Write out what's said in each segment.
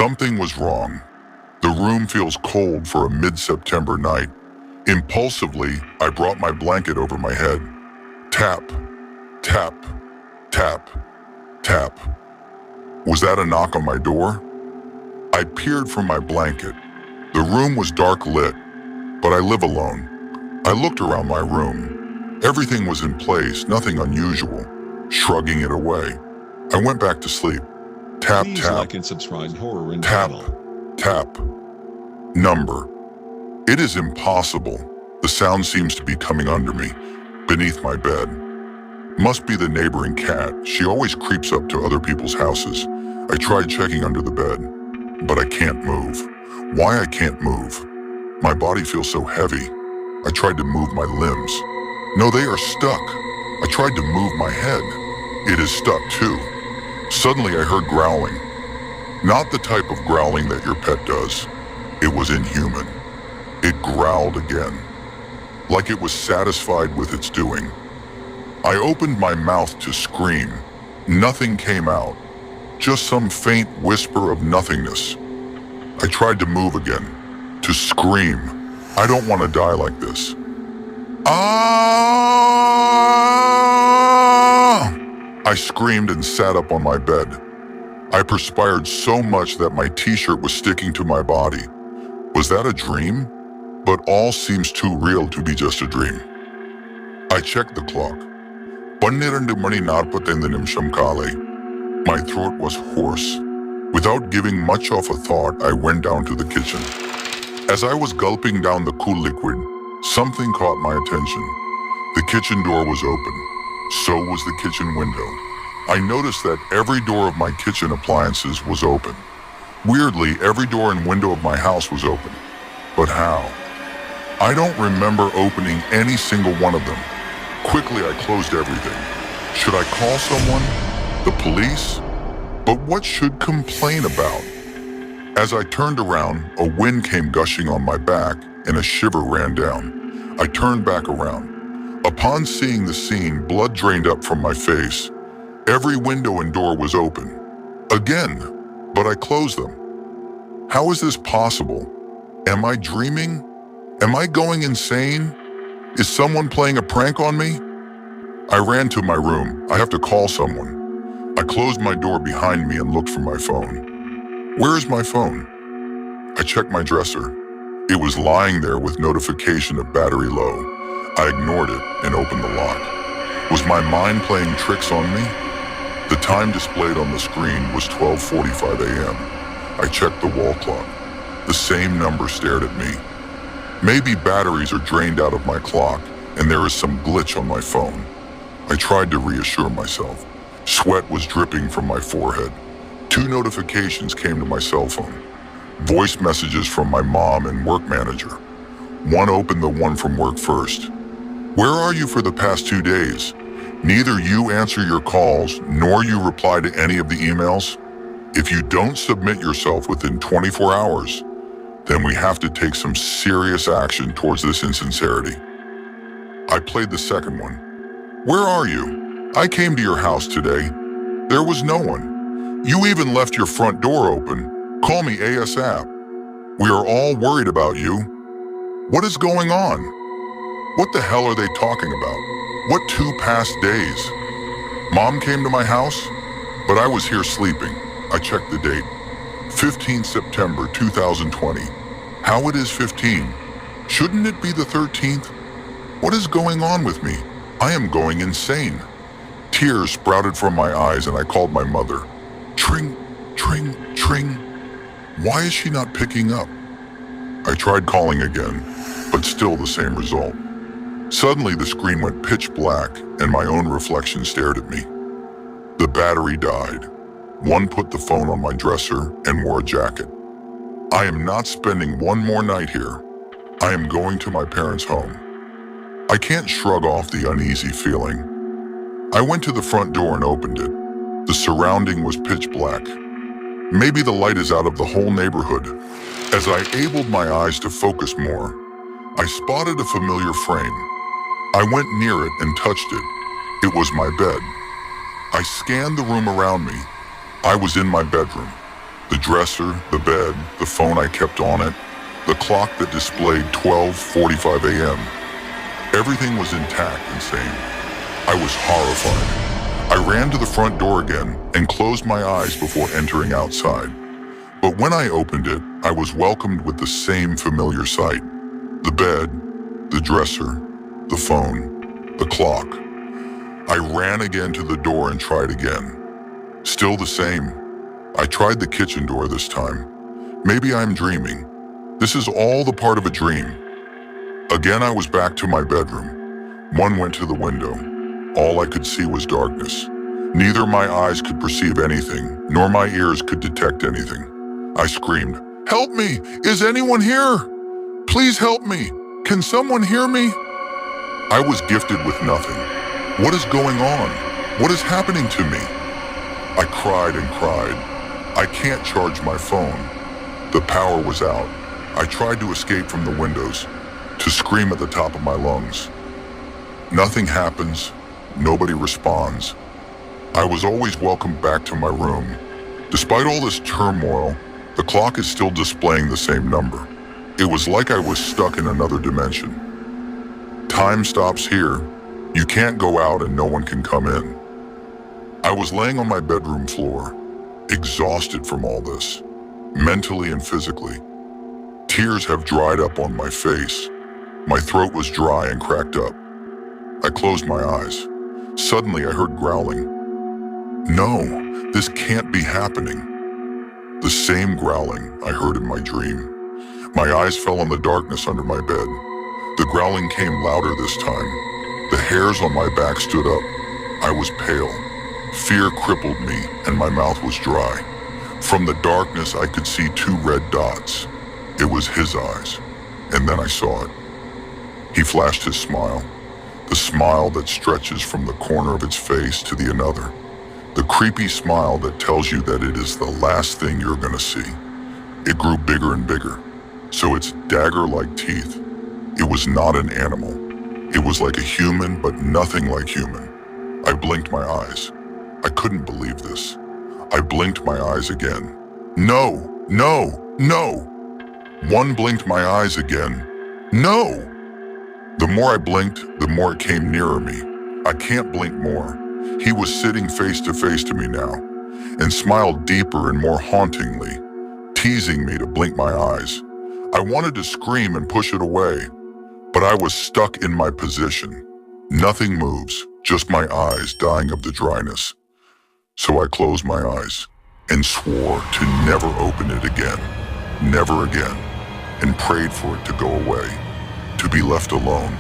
Something was wrong. The room feels cold for a mid-September night. Impulsively, I brought my blanket over my head. Tap, tap, tap, tap. Was that a knock on my door? I peered from my blanket. The room was dark lit, but I live alone. I looked around my room. Everything was in place, nothing unusual. Shrugging it away, I went back to sleep. Tap, Please tap, like and subscribe Horror and tap, channel. tap. Number. It is impossible. The sound seems to be coming under me, beneath my bed. Must be the neighboring cat. She always creeps up to other people's houses. I tried checking under the bed, but I can't move. Why I can't move? My body feels so heavy. I tried to move my limbs. No, they are stuck. I tried to move my head. It is stuck too. Suddenly I heard growling. Not the type of growling that your pet does. It was inhuman. It growled again, like it was satisfied with its doing. I opened my mouth to scream. Nothing came out, just some faint whisper of nothingness. I tried to move again, to scream. I don't want to die like this. Ah! I screamed and sat up on my bed. I perspired so much that my t-shirt was sticking to my body. Was that a dream? But all seems too real to be just a dream. I checked the clock. 12 mani 45 nimsham kale. My throat was hoarse. Without giving much of a thought, I went down to the kitchen. As I was gulping down the cool liquid, something caught my attention. The kitchen door was open. So was the kitchen window. I noticed that every door of my kitchen appliances was open. Weirdly, every door and window of my house was open. But how? I don't remember opening any single one of them. Quickly, I closed everything. Should I call someone? The police? But what should complain about? As I turned around, a wind came gushing on my back and a shiver ran down. I turned back around. Upon seeing the scene, blood drained up from my face. Every window and door was open. Again, but I closed them. How is this possible? Am I dreaming? Am I going insane? Is someone playing a prank on me? I ran to my room. I have to call someone. I closed my door behind me and looked for my phone. Where is my phone? I checked my dresser. It was lying there with notification of battery low. I ignored it and opened the lock. Was my mind playing tricks on me? The time displayed on the screen was 12:45 a.m. I checked the wall clock. The same number stared at me. Maybe batteries are drained out of my clock and there is some glitch on my phone. I tried to reassure myself. Sweat was dripping from my forehead. 2 notifications came to my cell phone. Voice messages from my mom and work manager. One opened the one from work first. Where are you for the past 2 days? Neither you answer your calls nor you reply to any of the emails. If you don't submit yourself within 24 hours, then we have to take some serious action towards this insincerity. I played the second one. Where are you? I came to your house today. There was no one. You even left your front door open. Call me ASAP. We are all worried about you. What is going on? What the hell are they talking about? What 2 past days? Mom came to my house, but I was here sleeping. I checked the date. 15 September 2020. How it is 15? Shouldn't it be the 13th? What is going on with me? I am going insane. Tears sprouted from my eyes and I called my mother. Tring, tring, tring. Why is she not picking up? I tried calling again, but still the same result. Suddenly the screen went pitch black and my own reflection stared at me. The battery died. One put the phone on my dresser and wore a jacket. I am not spending one more night here. I am going to my parents' home. I can't shrug off the uneasy feeling. I went to the front door and opened it. The surrounding was pitch black. Maybe the light is out of the whole neighborhood. As I abled my eyes to focus more, I spotted a familiar frame. I went near it and touched it. It was my bed. I scanned the room around me. I was in my bedroom. The dresser, the bed, the phone I kept on it, the clock that displayed 12:45 a.m. Everything was intact and sane. I was horrified. I ran to the front door again and closed my eyes before entering outside. But when I opened it, I was welcomed with the same familiar sight. The bed, the dresser, the phone, the clock. I ran again to the door and tried again. Still the same. I tried the kitchen door this time. Maybe I'm dreaming. This is all the part of a dream. Again, I was back to my bedroom. One went to the window. All I could see was darkness. Neither my eyes could perceive anything, nor my ears could detect anything. I screamed, "Help me! Is anyone here? Please help me! Can someone hear me?" I was gifted with nothing. What is going on? What is happening to me? I cried and cried. I can't charge my phone. The power was out. I tried to escape from the windows, to scream at the top of my lungs. Nothing happens. Nobody responds. I was always welcomed back to my room. Despite all this turmoil, the clock is still displaying the same number. It was like I was stuck in another dimension. Time stops here. You can't go out and no one can come in. I was laying on my bedroom floor, exhausted from all this, mentally and physically. Tears have dried up on my face. My throat was dry and cracked up. I closed my eyes. Suddenly I heard growling. No, this can't be happening. The same growling I heard in my dream. My eyes fell on the darkness under my bed. The growling came louder this time. The hairs on my back stood up. I was pale. Fear crippled me and my mouth was dry. From the darkness I could see two red dots. It was his eyes, and then I saw it. He flashed his smile, the smile that stretches from the corner of its face to the another, the creepy smile that tells you that it is the last thing you're gonna see. It grew bigger and bigger, so its dagger-like teeth. It was not an animal. It was like a human, but nothing like human. I blinked my eyes. I couldn't believe this. I blinked my eyes again. No, no, no! One blinked my eyes again. No! The more I blinked, the more it came nearer me. I can't blink more. He was sitting face to face to me now, and smiled deeper and more hauntingly, teasing me to blink my eyes. I wanted to scream and push it away, but I was stuck in my position. Nothing moves, just my eyes dying of the dryness. So I closed my eyes and swore to never open it again, never again, and prayed for it to go away, to be left alone.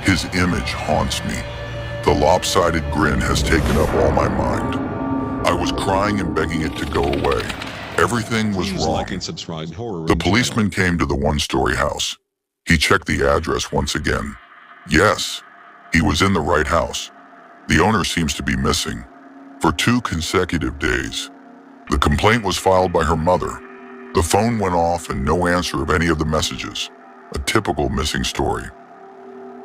His image haunts me. The lopsided grin has taken up all my mind. I was crying and begging it to go away. Everything was wrong. Like and subscribe horror The policeman came to the one-story house. He checked the address once again. Yes, he was in the right house. The owner seems to be missing for 2 consecutive days. The complaint was filed by her mother. The phone went off and no answer of any of the messages. A typical missing story.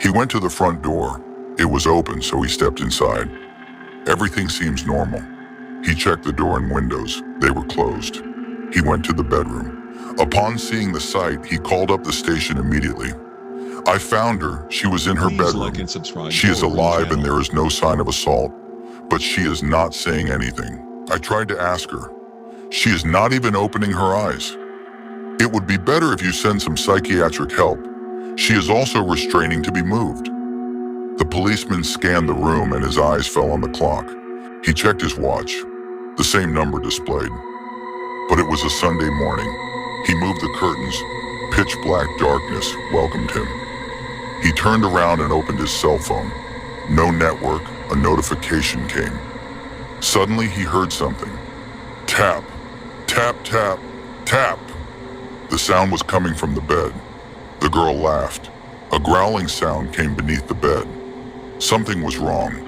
He went to the front door. It was open, so he stepped inside. Everything seems normal. He checked the door and windows. They were closed. He went to the bedroom. Upon seeing the sight, he called up the station immediately. I found her. She was in her bedroom. Like and subscribe She is alive and channel. there is no sign of assault, but she is not saying anything. I tried to ask her. She is not even opening her eyes. It would be better if you send some psychiatric help. She is also restraining to be moved. The policeman scanned the room and his eyes fell on the clock. He checked his watch. The same number displayed. But it was a Sunday morning. He moved the curtains. Pitch black darkness welcomed him. He turned around and opened his cell phone. No network, a notification came. Suddenly he heard something. Tap, tap, tap, tap. The sound was coming from the bed. The girl laughed. A growling sound came beneath the bed. Something was wrong.